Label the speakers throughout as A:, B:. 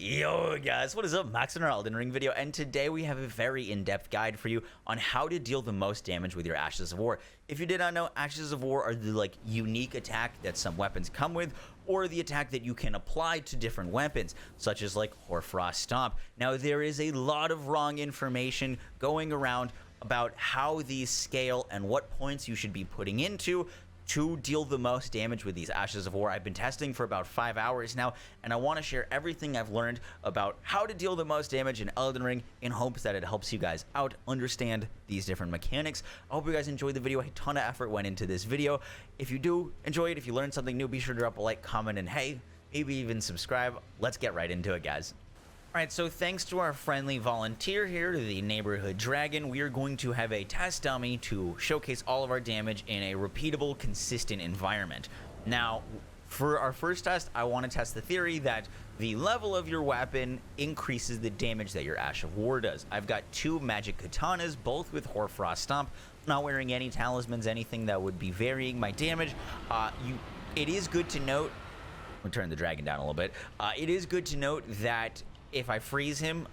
A: Yo guys, what is up? Max in our Elden Ring video, and today we have a very in-depth guide for you on how to deal the most damage with your Ashes of War. If you did not know, Ashes of War are the unique attack that some weapons come with, or the attack that you can apply to different weapons, such as Hoarfrost Stomp. Now there is a lot of wrong information going around about how these scale and what points you should be putting into to deal the most damage with these Ashes of War. I've been testing for about 5 hours now, and I want to share everything I've learned about how to deal the most damage in Elden Ring in hopes that it helps you guys out understand these different mechanics. I hope you guys enjoyed the video. A ton of effort went into this video. If you do enjoy it, if you learned something new, be sure to drop a like, comment, and hey, maybe even subscribe. Let's get right into it, guys. Alright, so thanks to our friendly volunteer here, the neighborhood dragon, we are going to have a test dummy to showcase all of our damage in a repeatable, consistent environment. Now, for our first test, I want to test the theory that the level of your weapon increases the damage that your Ash of War does. I've got two magic katanas, both with Hoarfrost Stomp. I'm not wearing any talismans, anything that would be varying my damage. It is good to note, we'll turn the dragon down a little bit. It is good to note that if I freeze him,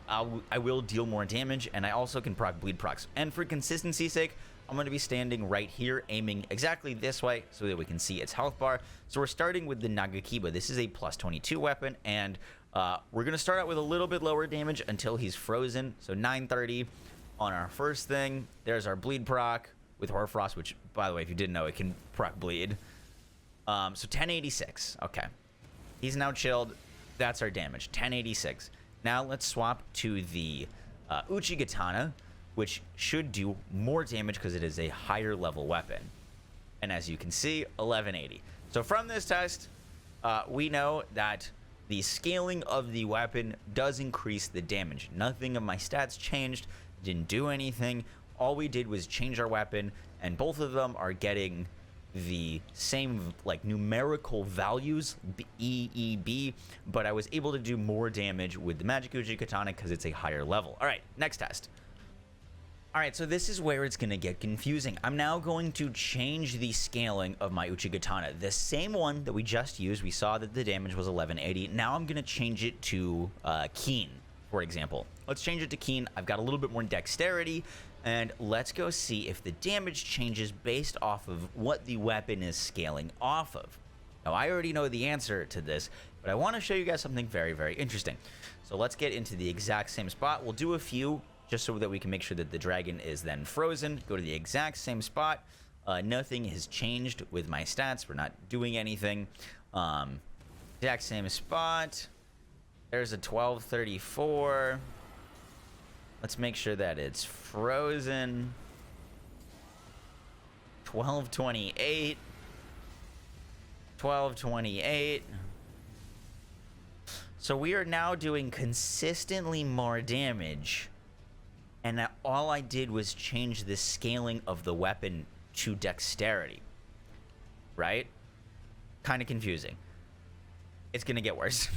A: I will deal more damage, and I also can proc bleed procs. And for consistency's sake, I'm going to be standing right here, aiming exactly this way so that we can see its health bar. So we're starting with the Nagakiba. This is a plus 22 weapon, and we're going to start out with a little bit lower damage until he's frozen. So 930 on our first thing. There's our bleed proc with Hoarfrost, which, by the way, if you didn't know, it can proc bleed. So 1086. Okay. He's now chilled. That's our damage, 1086. Now let's swap to the Uchigatana, which should do more damage because it is a higher level weapon. And as you can see, 1180. So from this test, we know that the scaling of the weapon does increase the damage. Nothing of my stats changed, didn't do anything. All we did was change our weapon, and both of them are getting the same numerical values, E, E, B, but I was able to do more damage with the Magic Uchigatana because it's a higher level. All right, next test. All right, so this is where it's going to get confusing. I'm now going to change the scaling of my Uchigatana. The same one that we just used, we saw that the damage was 1180. Now I'm going to change it to Keen, for example. Let's change it to Keen. I've got a little bit more dexterity, and let's go see if the damage changes based off of what the weapon is scaling off of. Now, I already know the answer to this, but I want to show you guys something very, very interesting. So let's get into the exact same spot. We'll do a few just so that we can make sure that the dragon is then frozen. Go to the exact same spot. Nothing has changed with my stats. We're not doing anything. Exact same spot. There's a 1234. Let's make sure that it's frozen. 1228. 1228. So we are now doing consistently more damage. And all I did was change the scaling of the weapon to dexterity. Right? Kind of confusing. It's going to get worse.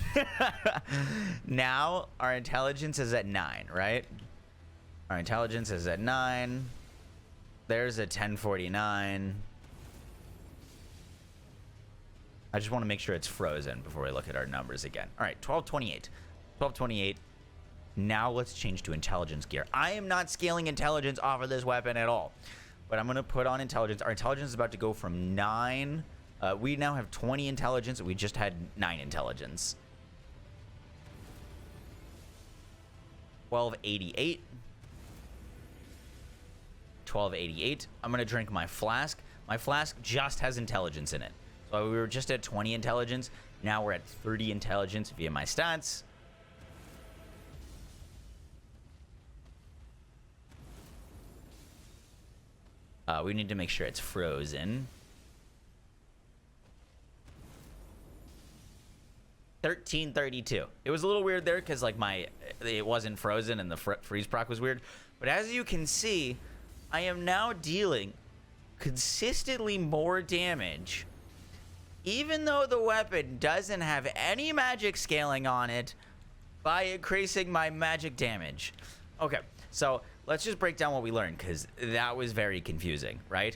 A: Now, our intelligence is at 9, right? Our intelligence is at 9. There's a 1049. I just want to make sure it's frozen before we look at our numbers again. All right, 1228. 1228. Now let's change to intelligence gear. I am not scaling intelligence off of this weapon at all. But I'm going to put on intelligence. Our intelligence is about to go from 9. We now have 20 intelligence. We just had 9 intelligence. 1288. 1288. I'm going to drink my flask. My flask just has intelligence in it. So we were just at 20 intelligence. Now we're at 30 intelligence via my stats. We need to make sure it's frozen. 1332. It was a little weird there because it wasn't frozen and the freeze proc was weird. But as you can see, I am now dealing consistently more damage, even though the weapon doesn't have any magic scaling on it, by increasing my magic damage. Okay, so let's just break down what we learned because that was very confusing, right?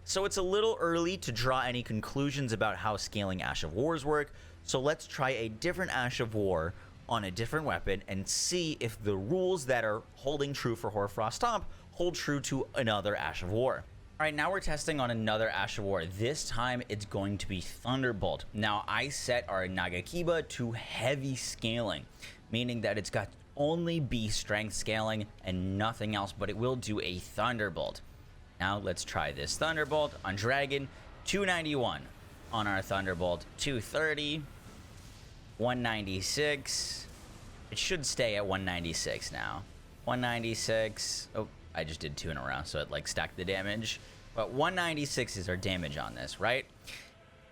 A: So it's a little early to draw any conclusions about how scaling Ash of Wars work. So let's try a different Ash of War on a different weapon and see if the rules that are holding true for Hoarfrost Top hold true to another Ash of War. All right, now we're testing on another Ash of War. This time it's going to be Thunderbolt. Now I set our Nagakiba to heavy scaling, meaning that it's got only B strength scaling and nothing else, but it will do a Thunderbolt. Now let's try this Thunderbolt on Dragon. 291 on our Thunderbolt, 230, 196. It should stay at 196 now. 196. Oh, I just did 2 in a row, so it like stacked the damage. But 196 is our damage on this, right?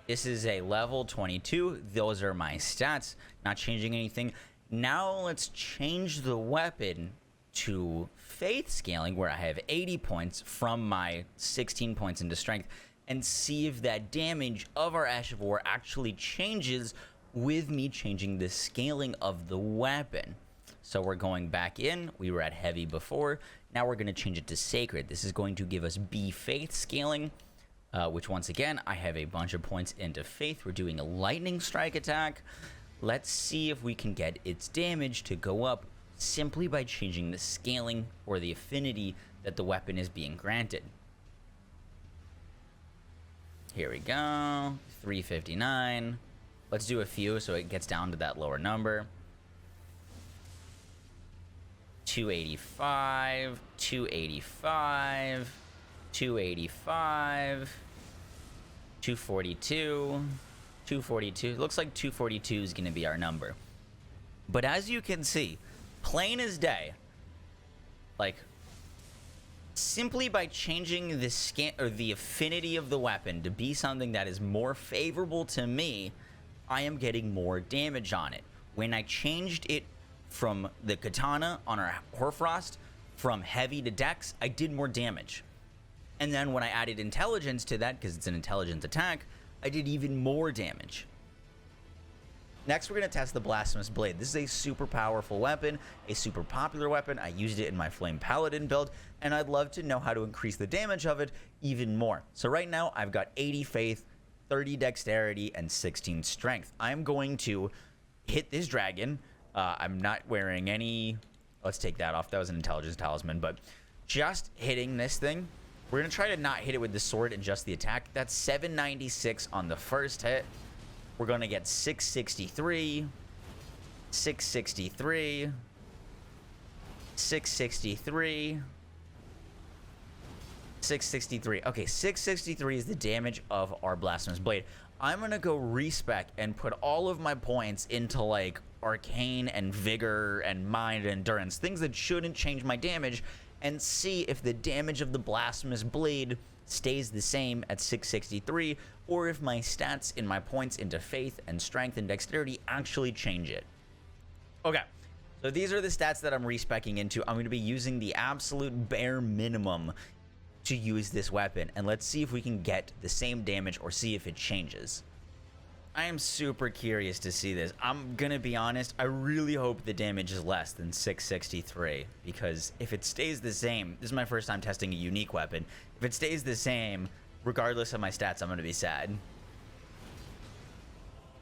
A: This is a level 22. Those are my stats, not changing anything. Now let's change the weapon to faith scaling, where I have 80 points from my 16 points into strength, and see if that damage of our Ash of War actually changes with me changing the scaling of the weapon. So we're going back in. We were at heavy before. Now we're going to change it to sacred. This is going to give us B faith scaling, which once again, I have a bunch of points into faith. We're doing a lightning strike attack. Let's see if we can get its damage to go up simply by changing the scaling or the affinity that the weapon is being granted. Here we go. 359. Let's do a few so it gets down to that lower number. 285, 285, 285, 242, 242. Looks like 242 is going to be our number. But as you can see, plain as day, like, simply by changing the affinity of the weapon to be something that is more favorable to me, I am getting more damage on it. When I changed it from the katana on our Hoarfrost from heavy to dex, I did more damage. And then when I added intelligence to that, because it's an intelligence attack, I did even more damage. Next, we're going to test the Blasphemous Blade. This is a super powerful weapon, a super popular weapon. I used it in my Flame Paladin build, and I'd love to know how to increase the damage of it even more. So right now, I've got 80 faith, 30 dexterity, and 16 strength. I'm going to hit this dragon. I'm not wearing any... Let's take that off. That was an intelligence talisman, but just hitting this thing. We're going to try to not hit it with the sword and just the attack. That's 796 on the first hit. We're going to get 663, 663, 663, 663. Okay, 663 is the damage of our Blasphemous Blade. I'm going to go respec and put all of my points into, like, Arcane and Vigor and Mind and Endurance, things that shouldn't change my damage, and see if the damage of the Blasphemous Blade stays the same at 663, or if my stats in my points into Faith and Strength and Dexterity actually change it. Okay, so these are the stats that I'm respecing into. I'm going to be using the absolute bare minimum to use this weapon, and let's see if we can get the same damage or see if it changes. I am super curious to see this. I'm gonna be honest, I really hope the damage is less than 663, because if it stays the same, this is my first time testing a unique weapon, if it stays the same, regardless of my stats, I'm gonna be sad.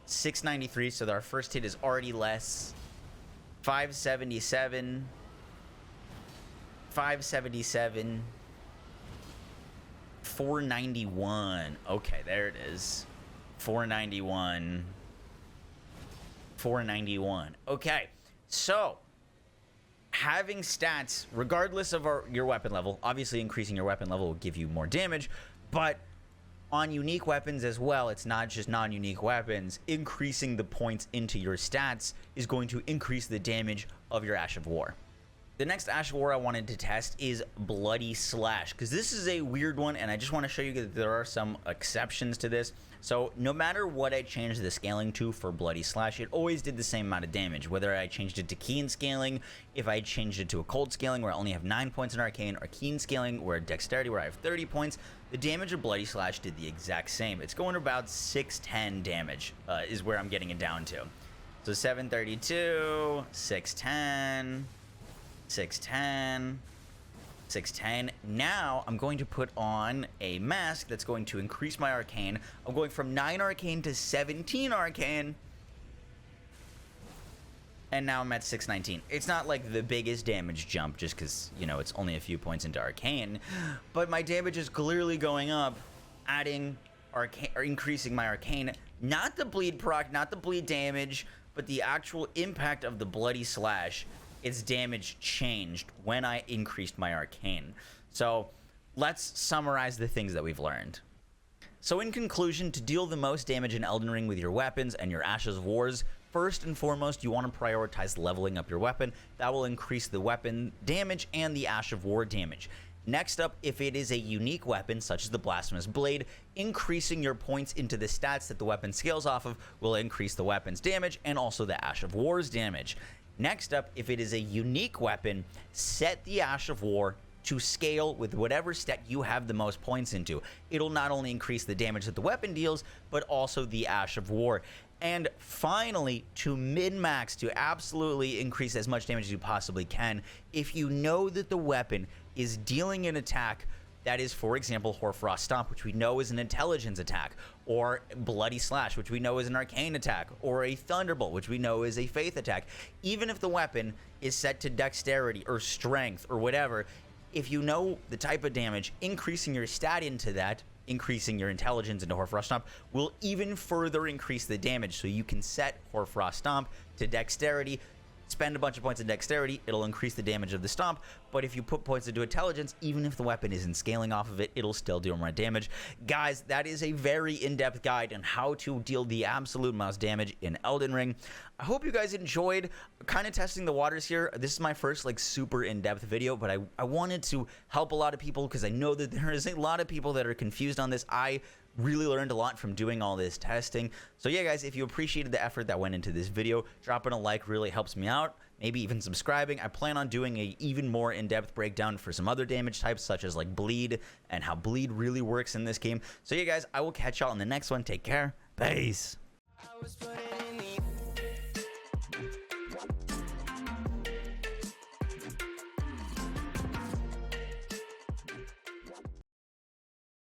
A: 693, so our first hit is already less. 577. 577. 491. Okay, there it is. 491. 491. Okay, so having stats, regardless of your weapon level, obviously increasing your weapon level will give you more damage, but on unique weapons as well, it's not just non-unique weapons. Increasing the points into your stats is going to increase the damage of your Ash of War. The next Ash of War I wanted to test is Bloody Slash, because this is a weird one, and I just want to show you that there are some exceptions to this. So no matter what I changed the scaling to for Bloody Slash, it always did the same amount of damage. Whether I changed it to Keen scaling, if I changed it to a Cold scaling where I only have 9 points in Arcane, or Keen scaling or Dexterity where I have 30 points, the damage of Bloody Slash did the exact same. It's going to about 610 damage is where I'm getting it down to. So 732, 610... 610, 610. Now I'm going to put on a mask that's going to increase my Arcane. I'm going from 9 Arcane to 17 Arcane, and now I'm at 619. It's not like the biggest damage jump just because, you know, it's only a few points into arcane, but my damage is clearly going up, adding arcane, or increasing my arcane, not the bleed proc, not the bleed damage, but the actual impact of the bloody slash. Its damage changed when I increased my arcane. So let's summarize the things that we've learned. So in conclusion, to deal the most damage in Elden Ring with your weapons and your Ashes of Wars, first and foremost, you want to prioritize leveling up your weapon. That will increase the weapon damage and the Ash of War damage. Next up, if it is a unique weapon, such as the Blasphemous Blade, increasing your points into the stats that the weapon scales off of will increase the weapon's damage and also the Ash of War's damage. Next up, if it is a unique weapon, set the Ash of War to scale with whatever stat you have the most points into. It'll not only increase the damage that the weapon deals, but also the Ash of War. And finally, to min-max, to absolutely increase as much damage as you possibly can, if you know that the weapon is dealing an attack that is, for example, Hoarfrost Stomp, which we know is an intelligence attack, or Bloody Slash, which we know is an arcane attack, or a Thunderbolt, which we know is a faith attack. Even if the weapon is set to dexterity or strength or whatever, if you know the type of damage, increasing your stat into that, increasing your intelligence into Hoarfrost Stomp, will even further increase the damage. So you can set Hoarfrost Stomp to dexterity, spend a bunch of points in dexterity, it'll increase the damage of the stomp, but if you put points into intelligence, even if the weapon isn't scaling off of it, it'll still do more damage. Guys, that is a very in-depth guide on how to deal the absolute most damage in Elden Ring. I hope you guys enjoyed kind of testing the waters here. This is my first like super in-depth video, but I wanted to help a lot of people because I know that there is a lot of people that are confused on this. I really learned a lot from doing all this testing. So yeah, guys, if you appreciated the effort that went into this video, dropping a like really helps me out. Maybe even subscribing. I plan on doing a even more in-depth breakdown for some other damage types, such as like bleed and how bleed really works in this game. So yeah, guys, I will catch y'all in the next one. Take care. Peace.